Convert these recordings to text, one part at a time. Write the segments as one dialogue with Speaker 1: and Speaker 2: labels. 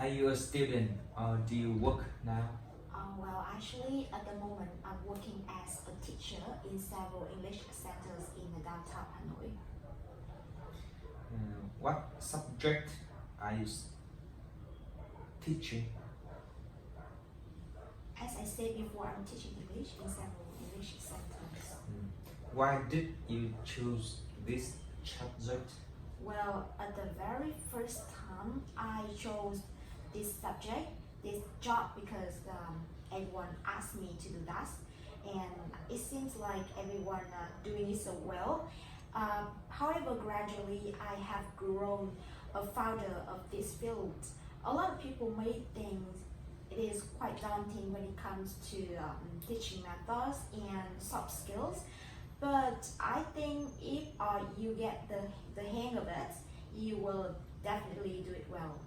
Speaker 1: Are you a student or do you work now?
Speaker 2: Well, actually, at the moment, I'm working as a teacher in several English centers in the downtown Hanoi.
Speaker 1: What subject are you teaching?
Speaker 2: As I said before, I'm teaching English in several English centers.
Speaker 1: Why did you choose this subject?
Speaker 2: Well, at the very first time, I chose this subject, this job, because everyone asked me to do that, and it seems like everyone doing it so well. However, gradually I have grown a founder of this field. A lot of people may think it is quite daunting when it comes to teaching methods and soft skills, but I think if you get the hang of it, you will definitely do it well.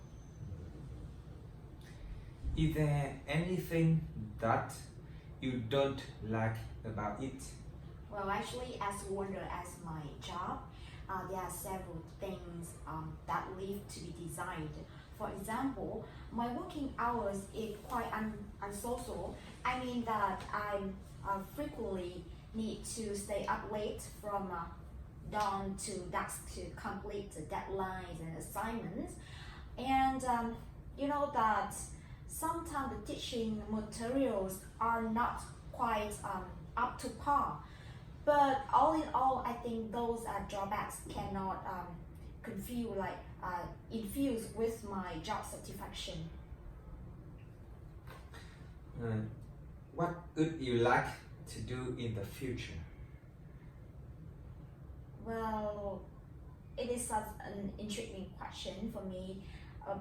Speaker 1: Is there anything that you don't like about it?
Speaker 2: Well, actually, as wonder as my job, there are several things that leave to be designed. For example, my working hours is quite unsocial. I mean that I frequently need to stay up late from dawn to dusk to complete the deadlines and assignments. And you know that sometimes the teaching materials are not quite up to par. But all in all, I think those drawbacks cannot infuse with my job satisfaction.
Speaker 1: Uh, what would you like to do in the future?
Speaker 2: Well, it is such an intriguing question for me,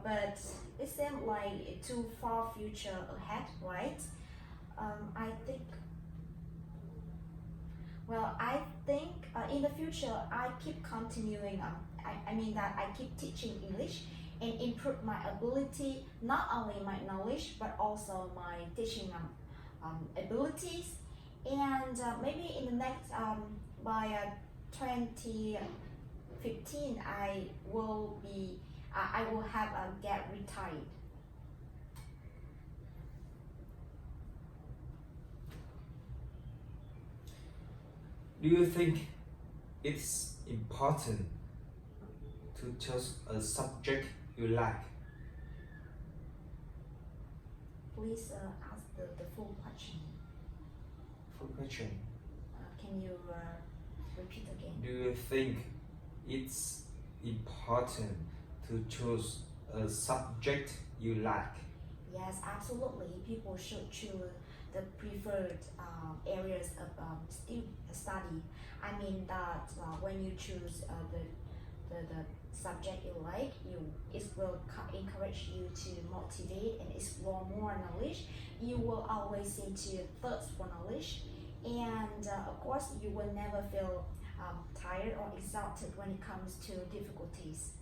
Speaker 2: but it seems like a too far future ahead, right? I think. Well, I think in the future I keep continuing. I mean that I keep teaching English and improve my ability, not only my knowledge but also my teaching abilities. And maybe in the next by 2015, I will have get retired.
Speaker 1: Do you think it's important to choose a subject you like?
Speaker 2: Please ask the full question.
Speaker 1: Full question.
Speaker 2: Can you repeat again?
Speaker 1: Do you think it's important to choose a subject you like?
Speaker 2: Yes, absolutely. People should choose the preferred areas of study. I mean that when you choose the subject you like, it will encourage you to motivate and explore more knowledge. You will always seem to thirst for knowledge, and of course, you will never feel tired or exhausted when it comes to difficulties.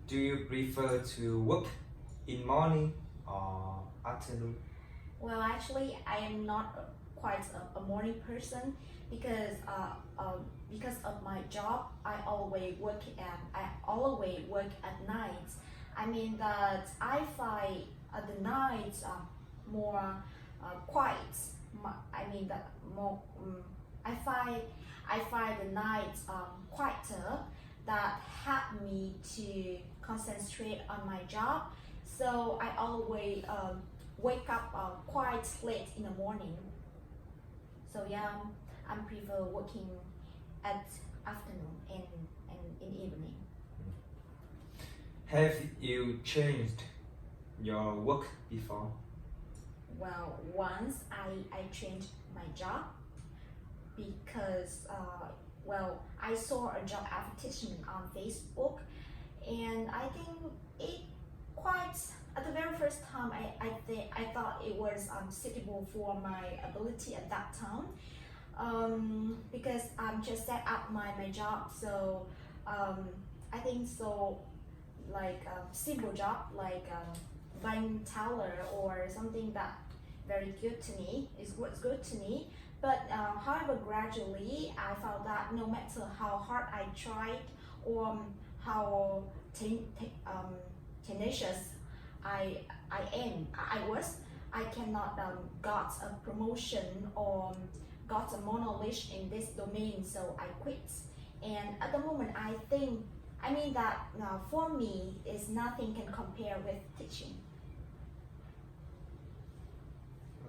Speaker 1: Do you prefer to work in morning or afternoon?
Speaker 2: Well, actually, I am not quite a morning person because of my job. I always work at night. I mean that I find the nights more quiet. I mean that more. I find the nights quieter that help me to concentrate on my job. So I always wake up quite late in the morning. So yeah, I prefer working at afternoon and in evening.
Speaker 1: Have you changed your work before?
Speaker 2: Well, once I changed my job because I saw a job advertisement on Facebook, and I think it quite at the very first time I thought it was suitable for my ability at that time, because I'm just set up my job. So I think so, like a simple job like buying teller or something that very good to me is what's good to me. But however, gradually I found that no matter how hard I tried or how tenacious I was. I cannot got a promotion or got a more knowledge in this domain, so I quit. And at the moment, I mean that for me, is nothing can compare with teaching.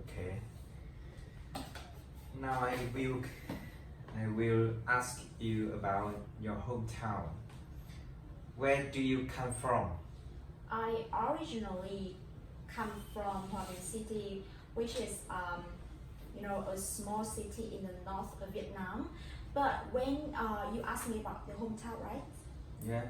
Speaker 1: Okay. Now I will ask you about your hometown. Where do you come from?
Speaker 2: I originally come from Hòa City, which is a small city in the north of Vietnam. But when you ask me about the hometown, right?
Speaker 1: Yeah.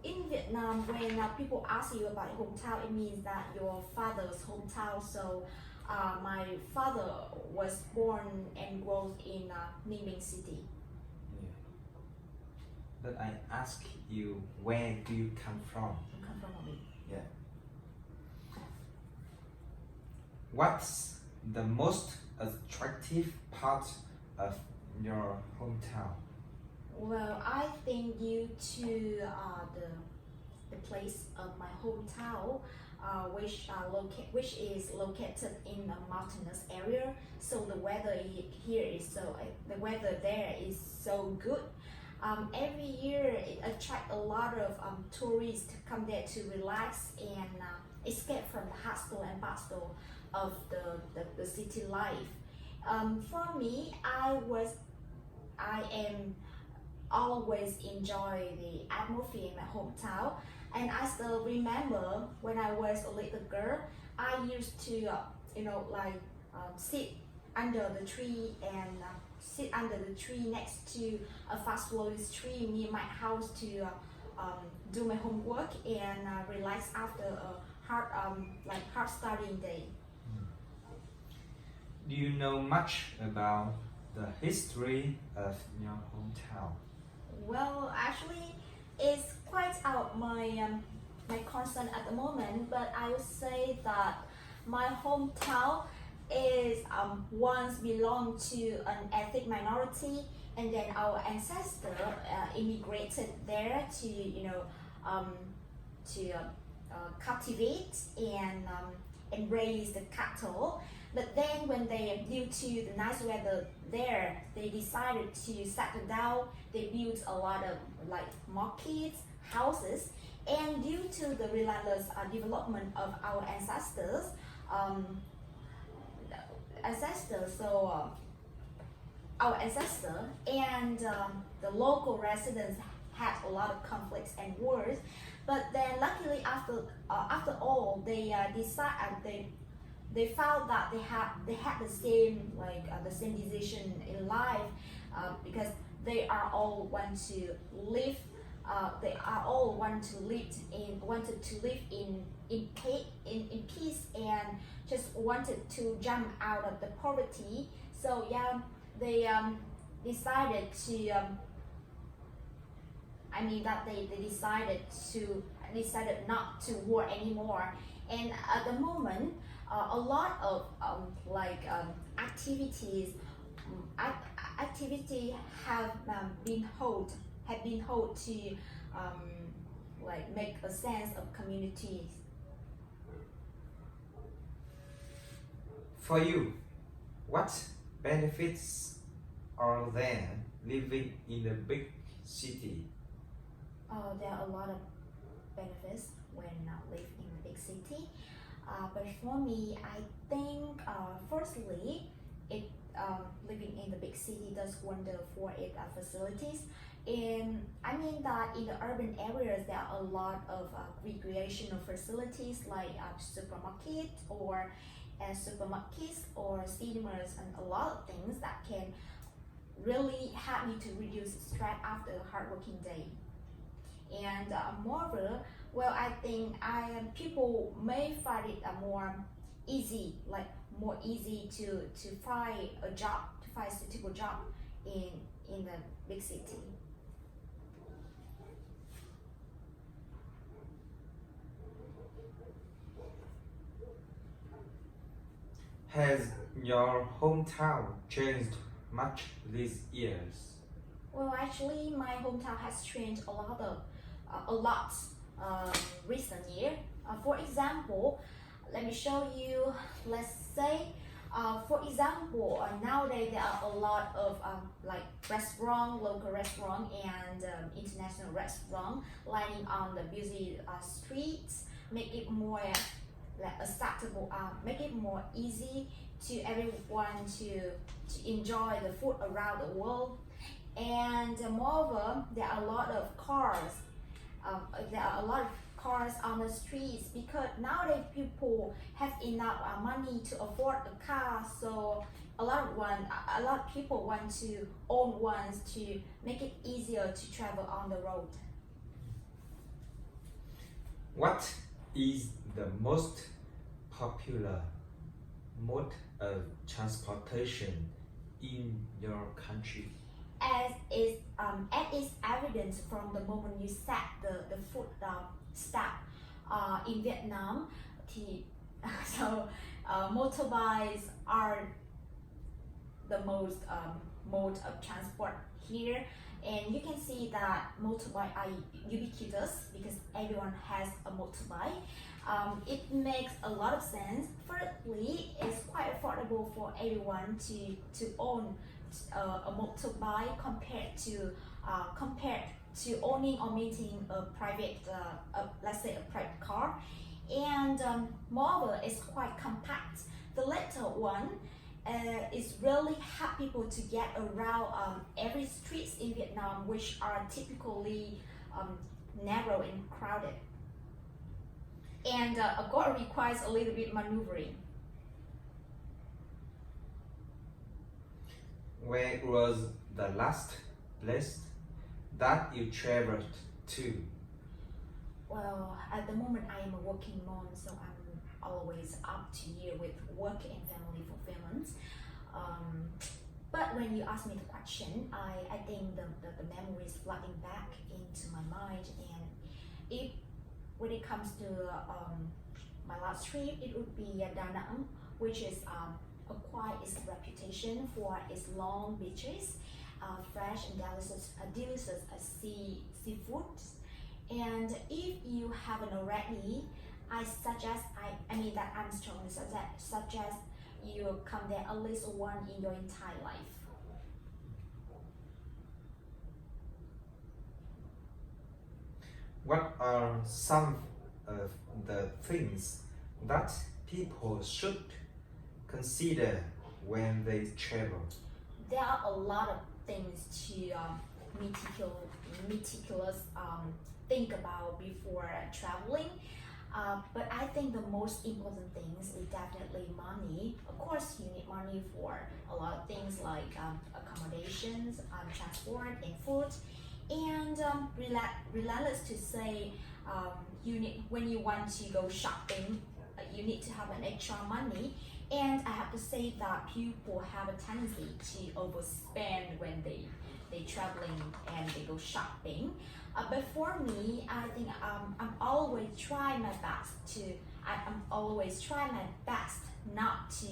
Speaker 2: In Vietnam, when people ask you about your hometown, it means that your father's hometown. So my father was born and grew in Ninh Bình City.
Speaker 1: Yeah. But I ask you, where do you come from?
Speaker 2: You come from Hòa Bình.
Speaker 1: Yeah. What's the most attractive part of your hometown?
Speaker 2: Well, I think due to the place of my hometown, which is located in a mountainous area, so the weather the weather there is so good. Every year it attracts a lot of tourists to come there to relax and escape from the hustle and bustle of the city life. For me, I am always enjoy the atmosphere in my hometown, and I still remember when I was a little girl, I used to sit under the tree and sit under the tree next to a fast flowing stream near my house to do my homework and relax after a hard studying day.
Speaker 1: Do you know much about the history of your hometown?
Speaker 2: Well, actually, it's quite out my concern at the moment, but I would say that my hometown is once belonged to an ethnic minority, and then our ancestor immigrated there to cultivate and raise the cattle. But then when due to the nice weather there, they decided to settle down. They built a lot of markets, houses, and due to the relentless development of our ancestors, our ancestor and the local residents had a lot of conflicts and wars. But then luckily after all, they found that they had the same the same decision in life, because they are all want to live. They are all wanted to live in peace and just wanted to jump out of the poverty. So yeah, they decided to. They decided not to war anymore. And at the moment, a lot of activities have been held to make a sense of communities.
Speaker 1: For you, what benefits are there living in a big city?
Speaker 2: There are a lot of benefits when live in a big city. But for me, I think firstly, living in the big city does wonder for its facilities. And I mean that in the urban areas, there are a lot of recreational facilities like supermarkets or cinemas and a lot of things that can really help you to reduce stress after a hardworking day. And moreover, well, I think people may find it more easy to find a suitable job in the big city.
Speaker 1: Has your hometown changed much these years?
Speaker 2: Well, actually, my hometown has changed a lot recent year. For example, let me show you. Let's say, for example, nowadays there are a lot of like restaurant, local restaurant, and international restaurant lining on the busy streets, make it more like acceptable, make it more easy to everyone to enjoy the food around the world. And moreover, there are a lot of cars. There are a lot of cars on the streets because nowadays people have enough money to afford a car. So a lot of people want to own ones to make it easier to travel on the road.
Speaker 1: What is the most popular mode of transportation in your country?
Speaker 2: As is evident from the moment you set the foot step in Vietnam, so motorbikes are the most mode of transport here, and you can see that motorbike are ubiquitous because everyone has a motorbike. It makes a lot of sense. Firstly, it's quite affordable for everyone to own a motorbike compared to owning or maintaining a private, let's say a private car, and moreover, it's quite compact. The latter one is really help people to get around every streets in Vietnam, which are typically narrow and crowded, and of course requires a little bit maneuvering.
Speaker 1: Where was the last place that you traveled to?
Speaker 2: Well, at the moment I am a working mom, so I'm always up to year with work and family fulfillment. But when you ask me the question, I think the memories flooding back into my mind, and if when it comes to my last trip, it would be Da Nang, which is acquired its reputation for its long beaches, fresh and delicious seafood. And if you haven't already, I'm strongly suggest you come there at least one in your entire life.
Speaker 1: What are some of the things that people should consider when they travel?
Speaker 2: There are a lot of things to meticulous think about before traveling. But I think the most important things is definitely money. Of course, you need money for a lot of things like accommodations, transport, and food. And relentless to say, you need when you want to go shopping, you need to have an extra money. And I have to say that people have a tendency to overspend when they traveling and they go shopping. But for me, I think I'm always try my best not to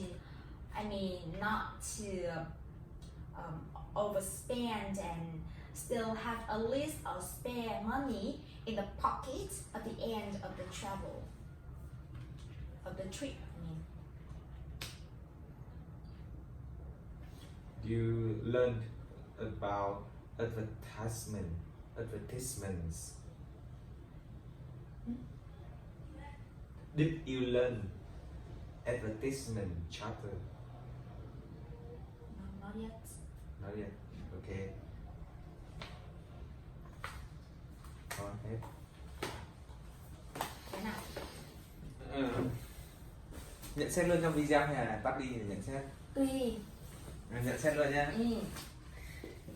Speaker 2: overspend and still have at least a spare money in the pocket at the end of the travel of the trip.
Speaker 1: You learned about advertisements. Did you learn advertisement chapter?
Speaker 2: No, not yet.
Speaker 1: Not yet. Okay. Go ahead.
Speaker 2: Thế nào?
Speaker 1: Nhận xét luôn trong video hay là tắt đi để nhận xét?
Speaker 2: Tùy.
Speaker 1: Nhận xét luôn nhé.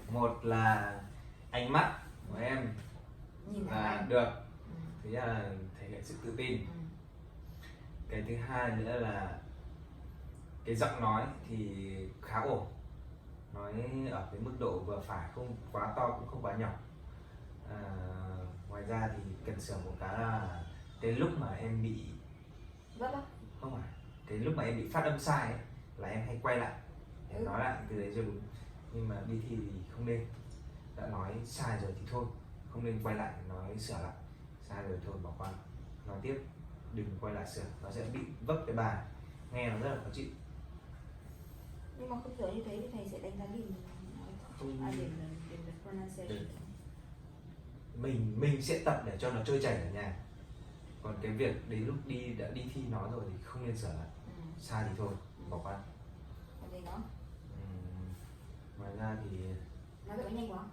Speaker 1: Một là ánh mắt của em
Speaker 2: Nhìn
Speaker 1: là
Speaker 2: anh.
Speaker 1: được, thứ nhất là thể hiện sự tự tin. Cái thứ hai nữa là cái giọng nói thì khá ổn, nói ở cái mức độ vừa phải, không quá to cũng không quá nhỏ. Ngoài ra thì cần sửa một cái là cái lúc mà em bị không phải cái lúc mà em bị phát âm sai ấy, là em hay quay lại để nói lại từ đấy cho đúng, nhưng mà đi thi thì không nên. đã nói sai rồi thì thôi, không nên quay lại nói sửa lại. Sai rồi thôi bỏ qua, nói tiếp, đừng quay lại sửa, nó sẽ bị vấp cái bài, nghe nó rất là khó chịu.
Speaker 2: Nhưng mà không hiểu như thế thì thầy sẽ đánh giá điểm
Speaker 1: Không,
Speaker 2: điểm về pronunciation.
Speaker 1: mình sẽ tập để cho nó trôi chảy ở nhà, còn cái việc đến lúc đã đi thi nói rồi thì không nên sửa lại. Sai thì thôi bỏ qua.
Speaker 2: Còn gì nữa?
Speaker 1: Ngoài ra thì
Speaker 2: Nói vậy có nhanh quá.